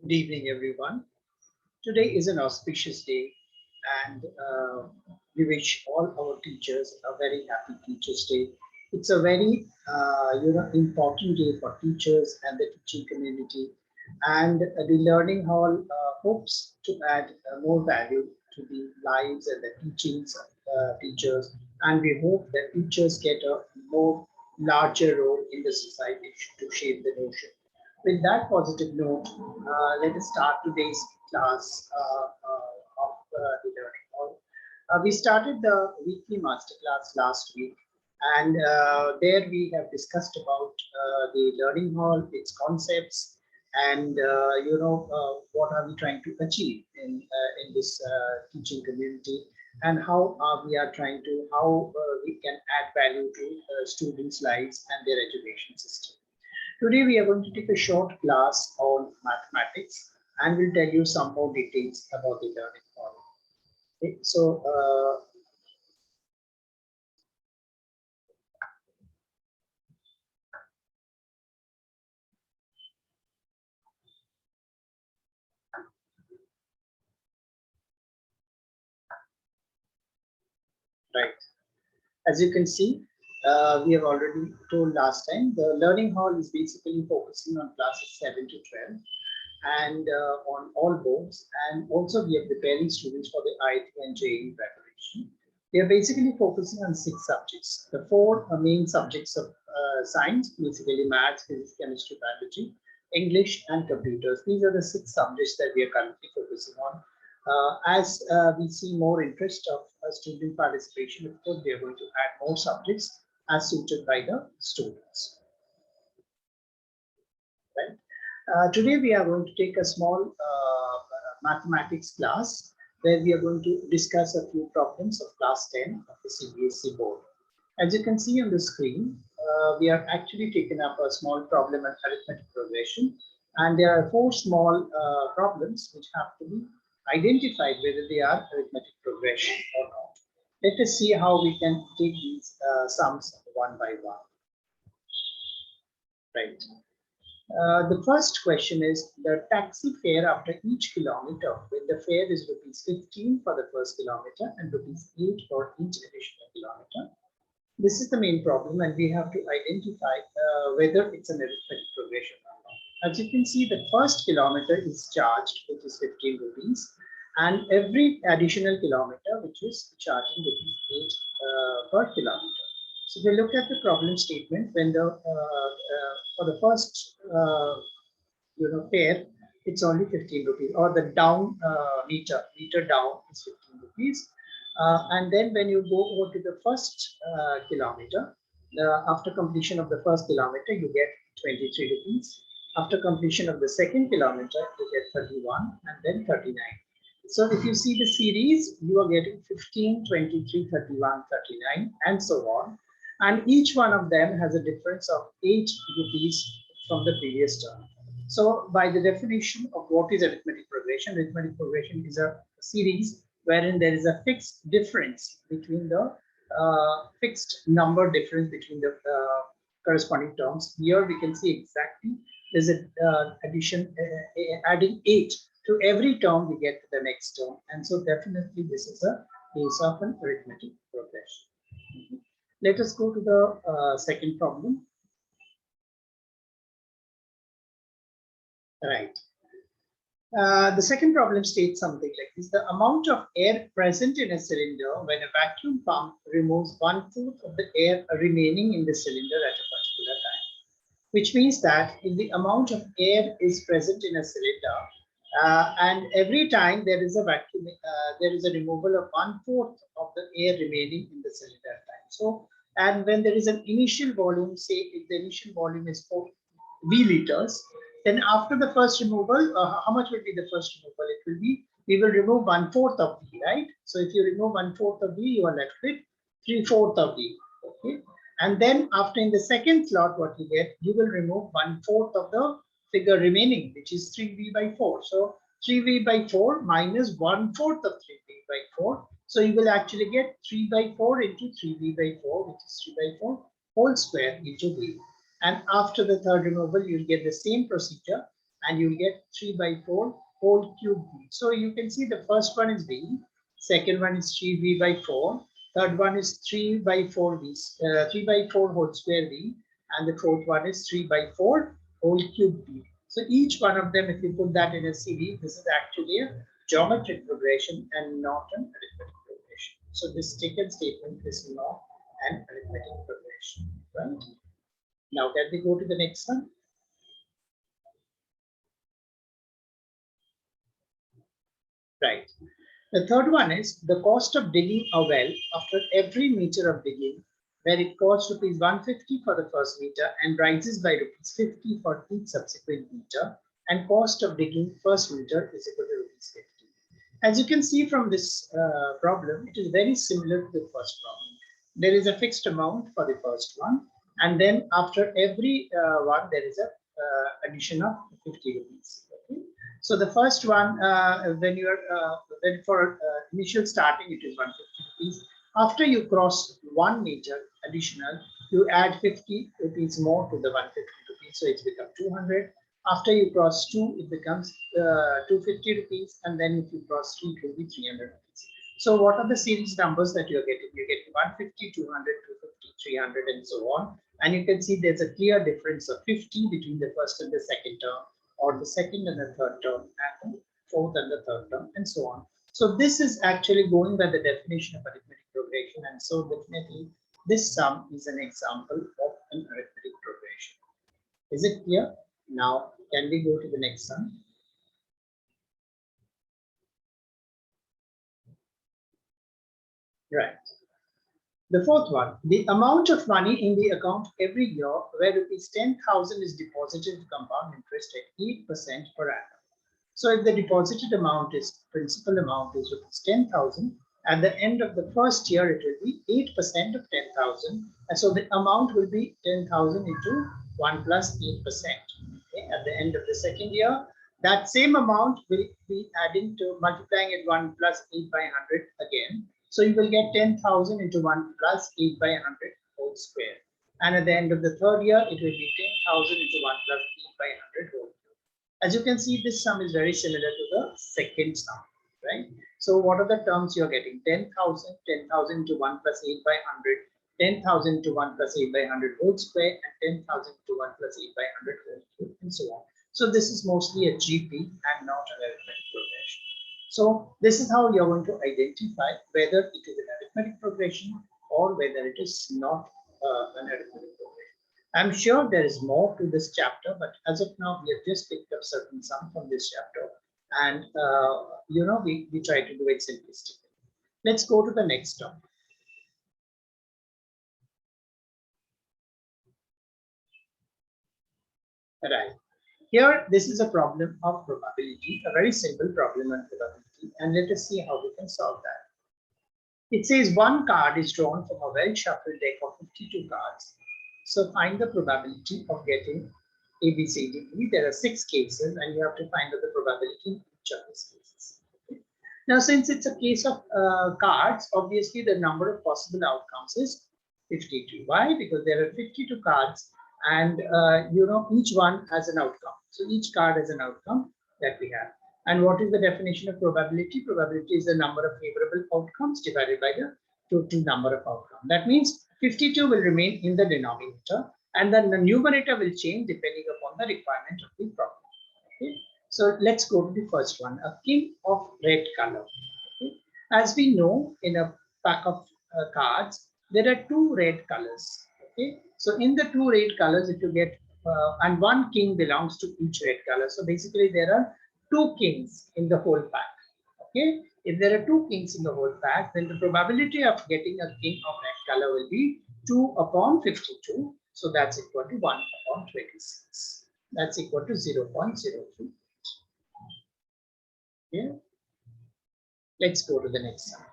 Good evening, everyone. Today is an auspicious day, and we wish all our teachers a very happy Teachers' Day. It's a very important day for teachers and the teaching community, and the Learning Hall hopes to add more value to the lives and the teachings of teachers, and we hope that teachers get a more larger role in the society to shape the notion. With that positive note, let us start today's class of the Learning Hall. We started the weekly masterclass last week, and there we have discussed about the Learning Hall, its concepts, and what are we trying to achieve in this teaching community, and how we are trying to how we can add value to students' lives and their education system. Today we are going to take a short class on mathematics and we'll tell you some more details about the learning model. Okay, so right, as you can see, we have already told last time, the learning hall is basically focusing on classes 7 to 12 and on all boards, and also we are preparing students for the IIT and JEE preparation. We are basically focusing on 6 subjects. The 4 main subjects of science, basically maths, physics, chemistry, biology, English, and computers. These are the 6 subjects that we are currently focusing on. As we see more interest of student participation, of course, we are going to add more subjects as suited by the students. Right? Today we are going to take a small mathematics class where we are going to discuss a few problems of class 10 of the CBSE board. As you can see on the screen, we are actually taken up a small problem on arithmetic progression, and there are 4 small problems which have to be identified whether they are arithmetic progression or not. Let us see how we can take these sums one by one. Right. The first question is the taxi fare after each kilometer, when the fare is rupees 15 for the first kilometer and rupees 8 for each additional kilometer. This is the main problem, and we have to identify whether it's an arithmetic progression or not. As you can see, the first kilometer is charged, which is 15 rupees, and every additional kilometer, which is charging rupees 8 per kilometer. So if we look at the problem statement, when the for the first fare, it's only 15 rupees, or the down meter down is 15 rupees. And then when you go over to the first kilometer, after completion of the first kilometer, you get 23 rupees. After completion of the second kilometer, you get 31 and then 39. So if you see the series, you are getting 15, 23, 31, 39, and so on. And each one of them has a difference of 8 rupees from the previous term. So by the definition of what is arithmetic progression is a series wherein there is a fixed difference between the fixed number difference between the corresponding terms. Here we can see exactly there's an addition, adding 8 to every term we get to the next term. And so definitely this is a case of an arithmetic progression. Let us go to the second problem. Right. The second problem states something like this. The amount of air present in a cylinder when a vacuum pump removes 1/4 of the air remaining in the cylinder at a particular time. Which means that if the amount of air is present in a cylinder, and every time there is a vacuum, there is a removal of 1/4 of the air remaining in the cylinder at time. So, and when there is an initial volume, say if the initial volume is 4 V liters, then after the first removal, how much will be the first removal? It will be, we will remove 1/4 of V, right? So if you remove 1/4 of V, you are left with 3/4 of V, okay? And then after in the second slot, what you get, you will remove 1/4 of the figure remaining, which is 3V by 4. So 3V by 4 minus 1/4 of 3V by 4. So you will actually get 3 by 4 into 3V by 4, which is 3 by 4 whole square into V. And after the third removal, you'll get the same procedure. and you'll get 3 by 4 whole cube v. So you can see the first one is v, second one is 3v by 4, third one is 3 by 4v, 3 by 4 whole square v, and the fourth one is 3 by 4 whole cube v. So each one of them, if you put that in a series, this is actually a geometric progression and not an arithmetic progression. So this taken statement is not an arithmetic progression, right? Now can we go to the next one? Right. The third one is the cost of digging a well after every meter of digging, where it costs rupees 150 for the first meter and rises by rupees 50 for each subsequent meter, and cost of digging first meter is equal to rupees 50. As you can see from this problem, it is very similar to the first problem. There is a fixed amount for the first one, and then after every one, there is a addition of 50 rupees. Okay? So the first one, when you are when for initial starting, it is 150 rupees. After you cross 1 meter additional, you add 50 rupees more to the 150 rupees, so it's become 200. After you cross 2, it becomes 250 rupees, and then if you cross 3, it will be 300 rupees. So what are the series numbers that you're getting? You're getting 150, 200, 250, 300, and so on. And you can see there's a clear difference of 50 between the first and the second term, or the second and the third term, and the fourth and the third term, and so on. So this is actually going by the definition of arithmetic progression, and so definitely this sum is an example of an arithmetic progression. Is it clear? Now, can we go to the next sum? Right. The fourth one, the amount of money in the account every year where rupees 10,000 is deposited to compound interest at 8% per annum. So if the deposited amount is principal amount is rupees 10,000, at the end of the first year it will be 8% of 10,000, and so the amount will be 10,000 into 1 plus 8%. Okay? At the end of the second year, that same amount will be adding to multiplying it 1 plus 8 by 100 again. So you will get 10,000 into 1 plus 8 by 100 whole square. And at the end of the third year, it will be 10,000 into 1 plus 8 by 100 whole cube. As you can see, this sum is very similar to the second sum, right? So what are the terms you're getting? 10,000, 10,000 into 1 plus 8 by 100, 10,000 into 1 plus 8 by 100 whole square, and 10,000 into 1 plus 8 by 100 whole cube, and so on. So this is mostly a GP and not an arithmetic progression. So this is how you're going to identify whether it is an arithmetic progression or whether it is not an arithmetic progression. I'm sure there is more to this chapter, but as of now, we have just picked up certain sum from this chapter, and we try to do it simplistically. Let's go to the next term. Right. Here, this is a problem of probability, a very simple problem on probability, and let us see how we can solve that. It says one card is drawn from a well-shuffled deck of 52 cards. So find the probability of getting A, B, C, D, E. There are 6 cases, and you have to find out the probability in each of these cases. Okay. Now, since it's a case of cards, obviously the number of possible outcomes is 52. Why? Because there are 52 cards, and each one has an outcome. So each card has an outcome that we have. And what is the definition of probability? Probability is the number of favorable outcomes divided by the total number of outcomes. That means 52 will remain in the denominator, and then the numerator will change depending upon the requirement of the problem. Okay? So let's go to the first one, a king of red color. Okay? As we know, in a pack of cards, there are 2 red colors. Okay? So in the 2 red colors, if you get and 1 king belongs to each red color. So basically, there are 2 kings in the whole pack. Okay, if there are 2 kings in the whole pack, then the probability of getting a king of red color will be 2 upon 52. So that's equal to 1 upon 26. That's equal to 0.03. Yeah. Let's go to the next one.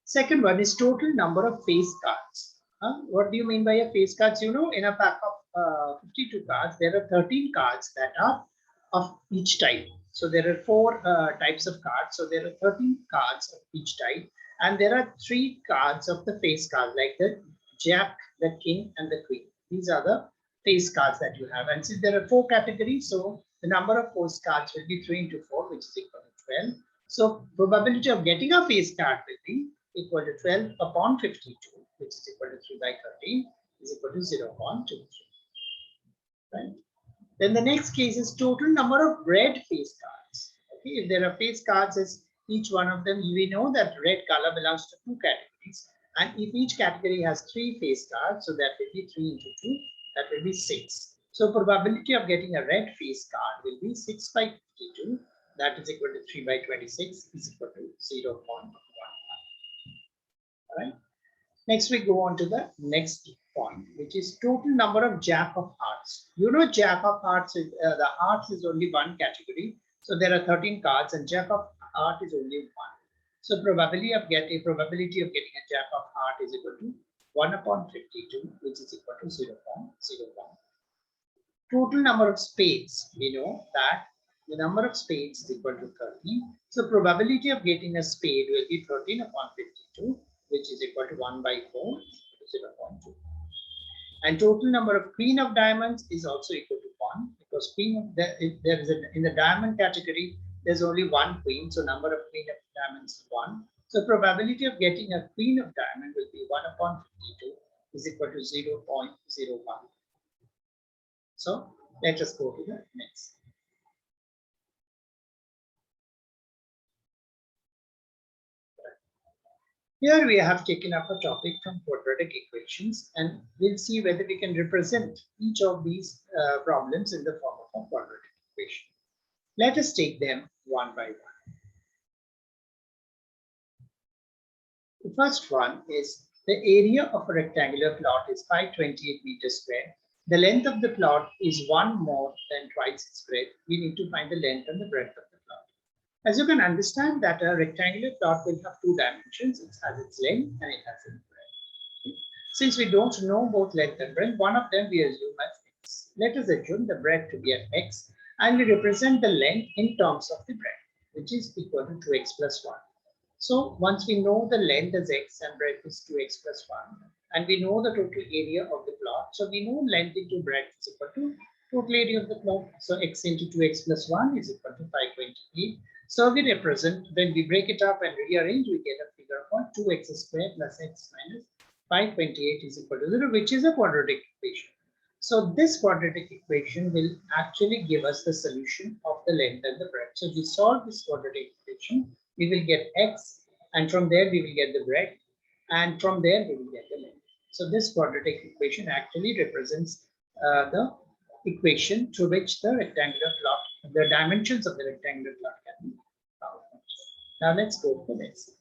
Second one is total number of face cards. What do you mean by a face cards? You know, in a pack of 52 cards, there are 13 cards that are of each type. So there are 4 types of cards. So there are 13 cards of each type, and there are 3 cards of the face card, like the Jack, the King, and the Queen. These are the face cards that you have. And since there are 4 categories, so the number of face cards will be 3 into 4, which is equal to 12. So probability of getting a face card will be equal to 12 upon 52, which is equal to 3 by 13, is equal to 0.23. Right? Then the next case is total number of red face cards. Okay, if there are face cards, as each one of them, we know that red color belongs to 2 categories. And if each category has 3 face cards, so that will be 3 into 2, that will be 6. So probability of getting a red face card will be 6 by 52, that is equal to 3 by 26, is equal to 0.11. All right. Next, we go on to the next point, which is total number of Jack of Hearts. You know, Jack of Hearts is the hearts is only one category, so there are 13 cards, and Jack of Heart is only one. So probability of getting a Jack of Heart is equal to 1 upon 52, which is equal to 0.01. Total number of spades, we know that the number of spades is equal to 13. So probability of getting a spade will be 13 upon 52, which is equal to 1 by 4, 0.2. And total number of queen of diamonds is also equal to 1, because if there is in the diamond category, there's only one queen, so number of queen of diamonds is 1. So probability of getting a queen of diamond will be 1 upon 52, is equal to 0.01. So let us go to the next. Here we have taken up a topic from quadratic equations, and we'll see whether we can represent each of these problems in the form of a quadratic equation. Let us take them one by one. The first one is the area of a rectangular plot is 528 meters square. The length of the plot is 1 more than twice its breadth. We need to find the length and the breadth of the plot. As you can understand that a rectangular plot will have 2 dimensions. It has its length and it has its breadth. Since we don't know both length and breadth, one of them we assume as x. Let us assume the breadth to be at x, and we represent the length in terms of the breadth, which is equal to 2x plus 1. So once we know the length as x and breadth is 2x plus 1, and we know the total area of the plot, so we know length into breadth is equal to total area of the plot. So x into 2x plus 1 is equal to 528. So we represent, when we break it up and rearrange, we get a figure of 2x squared plus x minus 528 is equal to 0, which is a quadratic equation. So this quadratic equation will actually give us the solution of the length and the breadth. So if we solve this quadratic equation, we will get x, and from there we will get the breadth, and from there we will get the length. So this quadratic equation actually represents the equation through which the rectangular plot, the dimensions of the rectangular plot can be found. Now let's go to the next.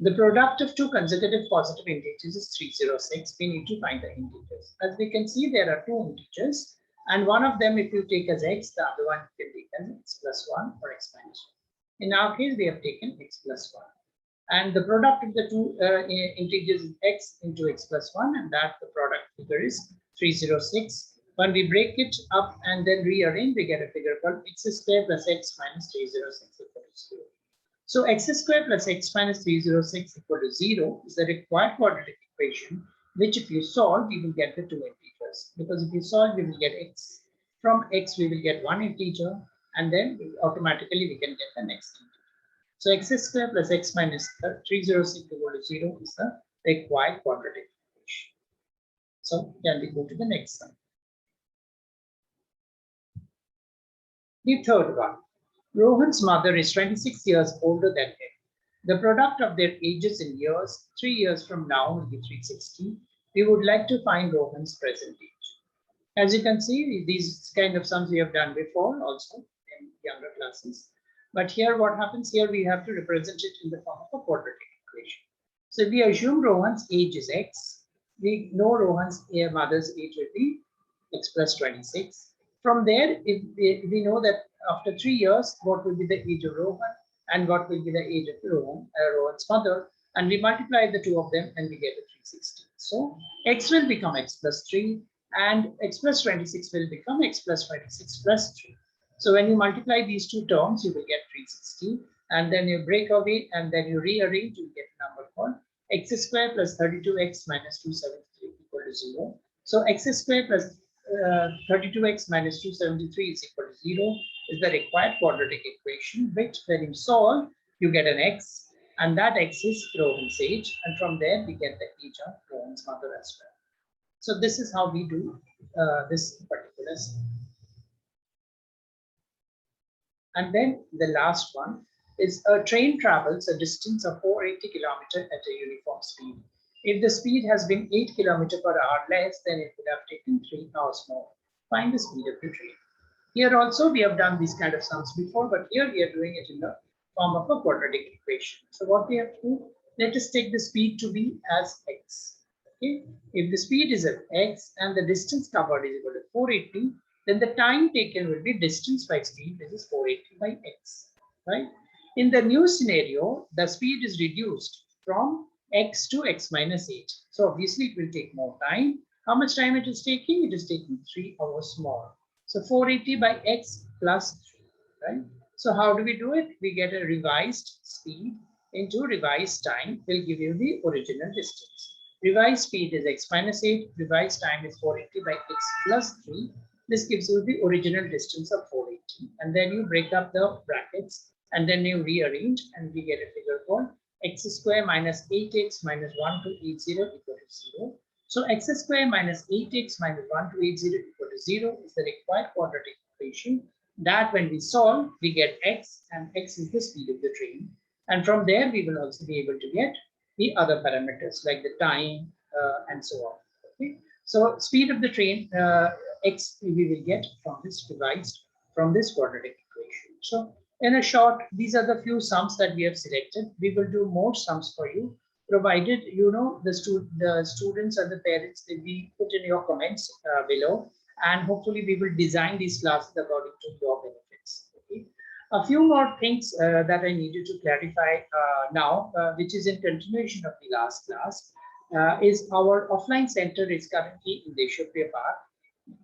The product of 2 consecutive positive integers is 306. We need to find the integers. As we can see, there are 2 integers, and one of them, if you take as x, the other one you can take as x plus 1 or x minus 1. In our case, we have taken x plus 1. And the product of the 2 integers is x into x plus 1, and that the product figure is 306. When we break it up and then rearrange, we get a figure called x squared plus x minus 306 equal to 0. So x squared plus x minus 306 equal to 0 is the required quadratic equation, which if you solve, we will get the 2 integers. Because if you solve, we will get x. From x, we will get 1 integer, and then automatically we can get the next integer. So x squared plus x minus 306 equal to 0 is the required quadratic equation. So can we go to the next one? The third one. Rohan's mother is 26 years older than him. The product of their ages in years, 3 years from now will be 360. We would like to find Rohan's present age. As you can see, these kind of sums we have done before also in younger classes. But here what happens here, we have to represent it in the form of a quadratic equation. So if we assume Rohan's age is x, we know Rohan's mother's age will be x plus 26. From there, if we know that after 3 years, what will be the age of Rohan and what will be the age of Rohan's mother, and we multiply the 2 of them and we get a 360. So x will become x plus 3 and x plus 26 will become x plus 26 plus 3. So when you multiply these 2 terms, you will get 360. and then you break away and then you rearrange, you get a number called x square plus 32x minus 273 equal to 0. So x square plus 32x minus 273 is equal to 0 is the required quadratic equation, which when you solve, you get an x, and that x is Rohan's age, and from there we get the age of Rohan's mother as well. So this is how we do this particular step. And then the last one is a train travels a distance of 480 km at a uniform speed. If the speed has been 8 km per hour less, then it would have taken 3 hours more. Find the speed of the train. Here also we have done these kind of sums before, but here we are doing it in the form of a quadratic equation. So what we have to do, let us take the speed to be as x. Okay, if the speed is at x and the distance covered is equal to 480, then the time taken will be distance by speed, which is 480 by x, right? In the new scenario, the speed is reduced from x to x minus 8. So obviously it will take more time. How much time it is taking? It is taking 3 hours more. So 480 by x plus 3, right? So how do we do it? We get a revised speed into revised time will give you the original distance. Revised speed is x minus 8, revised time is 480 by x plus 3. This gives you the original distance of 480. And then you break up the brackets and then you rearrange and we get a figure called x square minus 8x minus 1280 equal to 0. So x square minus 8x minus 1280 equal to 0 is the required quadratic equation that when we solve, we get x, and x is the speed of the train. And from there, we will also be able to get the other parameters like the time and so on. Okay. So speed of the train, x we will get from this revised, from this quadratic equation. So in a short, these are the few sums that we have selected. We will do more sums for you, provided you know the students and the parents will be put in your comments below, and hopefully we will design these classes according to your benefits. Okay. A few more things that I needed to clarify now, which is in continuation of the last class, is our offline center is currently in Deshopriya Park,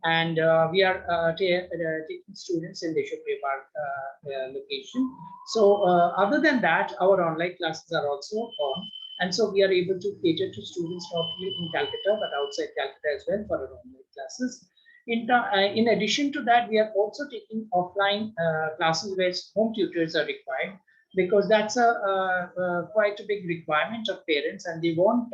and we are taking students in Deshopriya Park location. So other than that, our online classes are also on, and so we are able to cater to students not only in Calcutta but outside Calcutta as well for our online classes. In addition to that, we are also taking offline classes where home tutors are required, because that's quite a big requirement of parents, and they want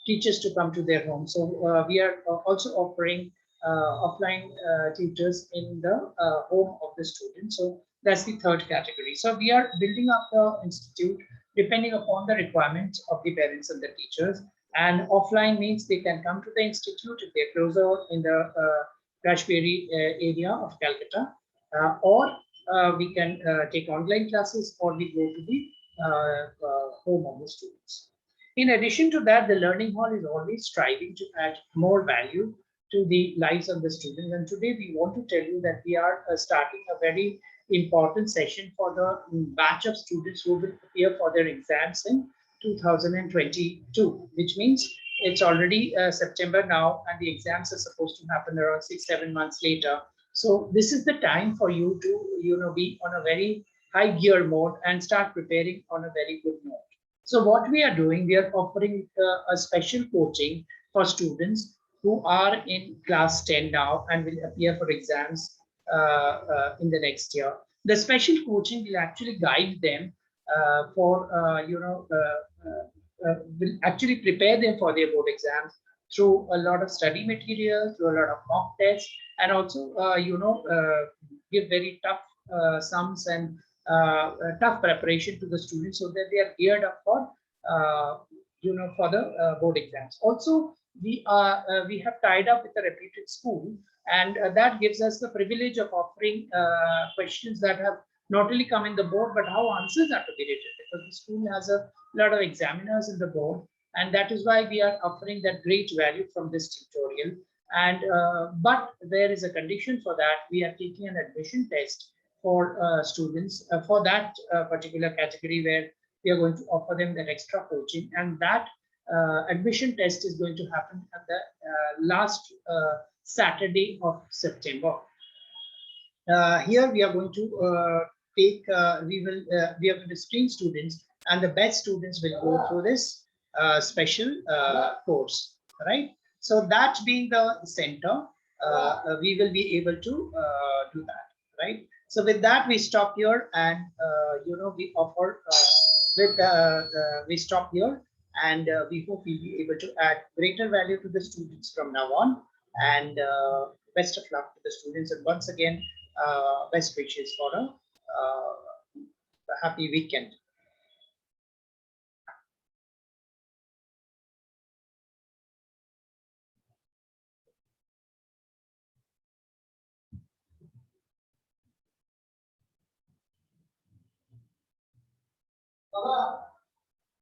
teachers to come to their home. So we are also offering offline tutors in the home of the student. So that's the third category. So we are building up the institute depending upon the requirements of the parents and the teachers. And offline means they can come to the institute if they're closer in the Rajbari area of Calcutta, or we can take online classes, or we go to the home of the students. In addition to that, the learning hall is always striving to add more value to the lives of the students. And today we want to tell you that we are starting a very important session for the batch of students who will appear for their exams in 2022, which means it's already September now, and the exams are supposed to happen around 6-7 months later. So this is the time for you to be on a very high gear mode and start preparing on a very good note. So what we are doing, we are offering a special coaching for students who are in class 10 now and will appear for exams in the next year. The special coaching will actually guide them will actually prepare them for their board exams through a lot of study material, through a lot of mock tests, and also give very tough sums and tough preparation to the students so that they are geared up for for the board exams. Also, we have tied up with a reputed school, and that gives us the privilege of offering questions that have not only come in the board, but how answers are to be written, because the school has a lot of examiners in the board, and that is why we are offering that great value from this tutorial. And but there is a condition for that. We are taking an admission test for students for that particular category, where we are going to offer them that extra coaching, and that admission test is going to happen at the last Saturday of September. Here we are going to take we are going to screen students, and the best students will go through this special course, right? So that being the center, we will be able to do that, right? So with that, we stop here, and we offer we stop here, and we hope we'll be able to add greater value to the students from now on. And best of luck to the students. And once again, best wishes for a happy weekend.